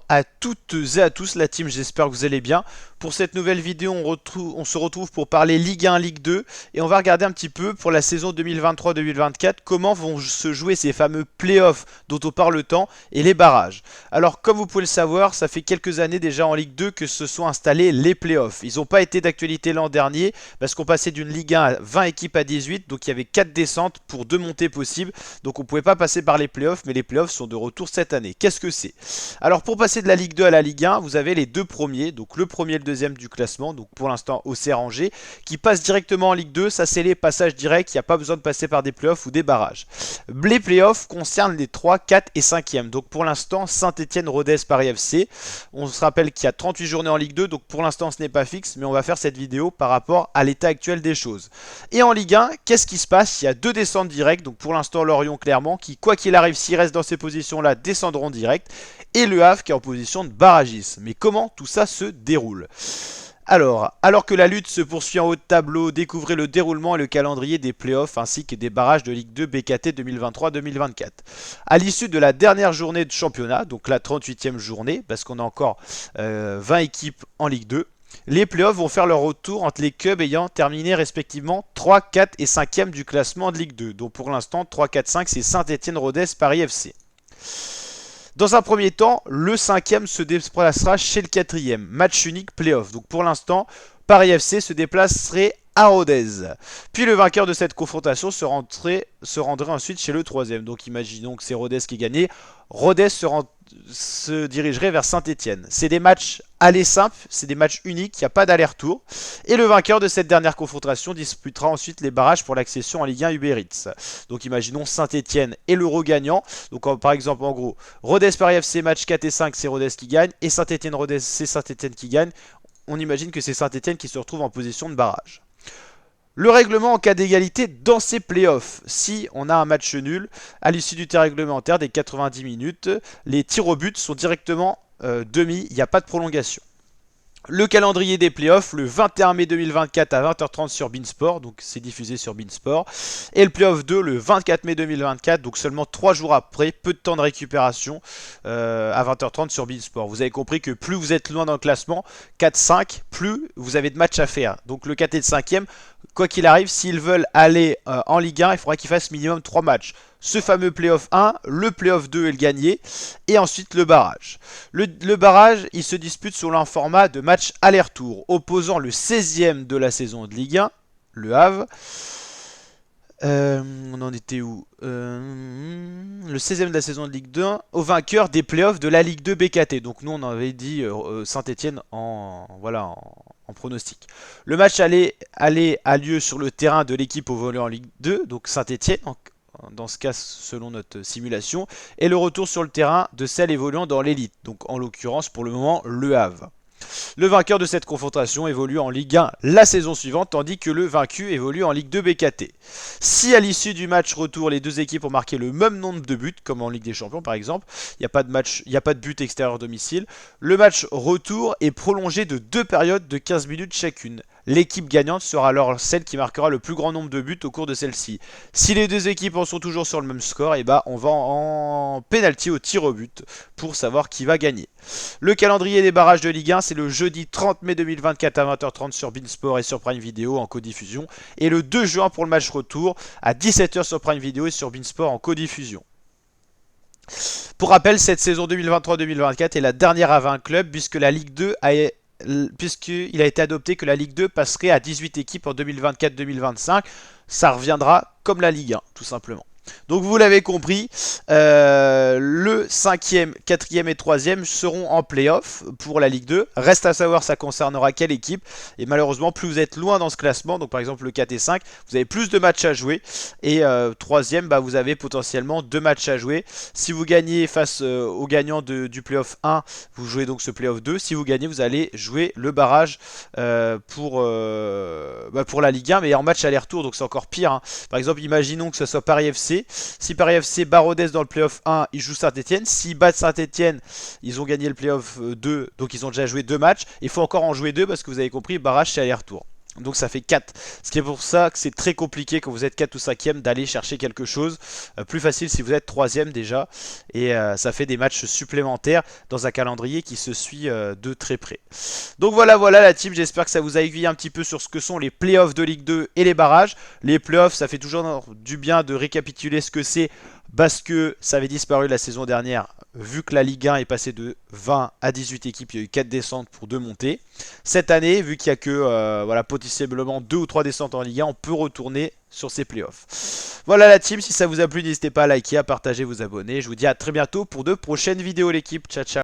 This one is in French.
à toutes et à tous la team, j'espère que vous allez bien. Pour cette nouvelle vidéo, on se retrouve pour parler Ligue 1, Ligue 2 et on va regarder un petit peu pour la saison 2023-2024 comment vont se jouer ces fameux playoffs dont on parle tant et les barrages. Alors comme vous pouvez le savoir, ça fait quelques années déjà en Ligue 2 que se sont installés les playoffs. Ils n'ont pas été d'actualité l'an dernier parce qu'on passait d'une Ligue 1 à 20 équipes à 18, donc il y avait 4 descentes pour 2 montées possibles, donc on ne pouvait pas passer par les playoffs, mais les playoffs sont de retour cette année. Qu'est-ce que c'est? Alors pour passer de la Ligue 2 à la Ligue 1, vous avez les deux premiers, donc le premier et le deuxième du classement, donc pour l'instant Auxerre Angers, qui passent directement en Ligue 2, ça c'est les passages directs, il n'y a pas besoin de passer par des playoffs ou des barrages. Les playoffs concernent les 3, 4 et 5e, donc pour l'instant Saint-Etienne, Rodez, Paris FC. On se rappelle qu'il y a 38 journées en Ligue 2, donc pour l'instant ce n'est pas fixe, mais on va faire cette vidéo par rapport à l'état actuel des choses. Et en Ligue 1, qu'est-ce qui se passe? Il y a deux descentes directes, donc pour l'instant Lorient Clermont, qui quoi qu'il arrive, s'il reste dans ces positions-là, descendront direct, et Le Havre qui est en position de barragisme. Mais comment tout ça se déroule? Alors que la lutte se poursuit en haut de tableau, découvrez le déroulement et le calendrier des playoffs ainsi que des barrages de Ligue 2 BKT 2023-2024. À l'issue de la dernière journée de championnat, donc la 38e journée, parce qu'on a encore 20 équipes en Ligue 2, les playoffs vont faire leur retour entre les clubs ayant terminé respectivement 3, 4 et 5e du classement de Ligue 2. Donc pour l'instant, 3, 4, 5, c'est Saint-Etienne, Rodez, Paris FC. Dans un premier temps, le 5e se déplacera chez le 4e. Match unique playoff. Donc pour l'instant, Paris FC se déplacerait à Rodez. Puis le vainqueur de cette confrontation se rendrait ensuite chez le 3e. Donc imaginons que c'est Rodez qui gagnait. Rodez se dirigerait vers Saint-Etienne. C'est des matchs aller simples, c'est des matchs uniques, il n'y a pas d'aller-retour. Et le vainqueur de cette dernière confrontation disputera ensuite les barrages pour l'accession en Ligue 1 Uber Eats. Donc imaginons Saint-Etienne et l'Euro gagnant. Donc par exemple, en gros, Rodez-Paris FC match 4 et 5, c'est Rodez qui gagne. Et Saint-Etienne-Rodez, c'est Saint-Etienne qui gagne. On imagine que c'est Saint-Etienne qui se retrouve en position de barrage. Le règlement en cas d'égalité dans ces playoffs. Si on a un match nul, à l'issue du temps réglementaire des 90 minutes, les tirs au but sont directement demi, il n'y a pas de prolongation. Le calendrier des playoffs, le 21 mai 2024 à 20h30 sur Beansport, donc c'est diffusé sur Beansport. Et le playoff 2 le 24 mai 2024, donc seulement 3 jours après, peu de temps de récupération à 20h30 sur Beansport. Vous avez compris que plus vous êtes loin dans le classement, 4-5, plus vous avez de matchs à faire. Donc le 4 et le 5e, quoi qu'il arrive, s'ils veulent aller en Ligue 1, il faudra qu'ils fassent minimum 3 matchs. Ce fameux playoff 1, le playoff 2 et le gagné, et ensuite le barrage. Le barrage, il se dispute sur un format de match aller-retour, opposant le 16e de la saison de Ligue 1, Le Havre. On en était où Le 16e de la saison de Ligue 2 au vainqueur des playoffs de la Ligue 2 BKT. Donc nous on avait dit Saint-Etienne en pronostic. Le match a lieu sur le terrain de l'équipe au volet en Ligue 2, donc Saint-Etienne dans ce cas selon notre simulation, et le retour sur le terrain de celle évoluant dans l'élite, donc en l'occurrence pour le moment Le Havre. Le vainqueur de cette confrontation évolue en Ligue 1 la saison suivante, tandis que le vaincu évolue en Ligue 2 BKT. Si à l'issue du match retour, les deux équipes ont marqué le même nombre de buts, comme en Ligue des Champions par exemple, il n'y a pas de but extérieur domicile, le match retour est prolongé de 2 périodes de 15 minutes chacune. L'équipe gagnante sera alors celle qui marquera le plus grand nombre de buts au cours de celle-ci. Si les deux équipes en sont toujours sur le même score, et on va en pénalty au tir au but pour savoir qui va gagner. Le calendrier des barrages de Ligue 1, c'est le jeudi 30 mai 2024 à 20h30 sur Beansport et sur Prime Video en codiffusion, et le 2 juin pour le match retour à 17h sur Prime Video et sur Beansport en codiffusion. Pour rappel, cette saison 2023-2024 est la dernière à 20 clubs puisque la Ligue 2 puisqu'il a été adopté que la Ligue 2 passerait à 18 équipes en 2024-2025. Ça reviendra comme la Ligue 1, tout simplement. Donc vous l'avez compris, le 5e, 4e et 3e seront en play-off pour la Ligue 2. Reste à savoir ça concernera quelle équipe. Et malheureusement, plus vous êtes loin dans ce classement, donc par exemple le 4 et 5, vous avez plus de matchs à jouer. Et 3e, vous avez potentiellement 2 matchs à jouer. Si vous gagnez face au gagnant du play-off 1, vous jouez donc ce play-off 2. Si vous gagnez, vous allez jouer le barrage pour la Ligue 1, mais en match aller-retour, donc c'est encore pire. Hein. Par exemple, imaginons que ce soit Paris FC. Si Paris FC bat Rodez dans le playoff 1, ils jouent Saint-Etienne. S'ils battent Saint-Etienne, ils ont gagné le playoff 2, donc ils ont déjà joué 2 matchs. Il faut encore en jouer 2 parce que vous avez compris, barrage c'est aller-retour. Donc ça fait 4. Ce qui est pour ça que c'est très compliqué quand vous êtes 4 ou 5e d'aller chercher quelque chose. Plus facile si vous êtes 3e déjà. Et ça fait des matchs supplémentaires dans un calendrier qui se suit de très près. Donc voilà la team, j'espère que ça vous a aiguillé un petit peu sur ce que sont les playoffs de Ligue 2 et les barrages. Les playoffs, ça fait toujours du bien de récapituler ce que c'est parce que ça avait disparu la saison dernière. Vu que la Ligue 1 est passée de 20 à 18 équipes, il y a eu 4 descentes pour 2 montées. Cette année, vu qu'il n'y a que voilà, potentiellement 2 ou 3 descentes en Ligue 1, on peut retourner sur ces playoffs. Voilà la team, si ça vous a plu, n'hésitez pas à liker, à partager, vous abonner. Je vous dis à très bientôt pour de prochaines vidéos l'équipe. Ciao ciao.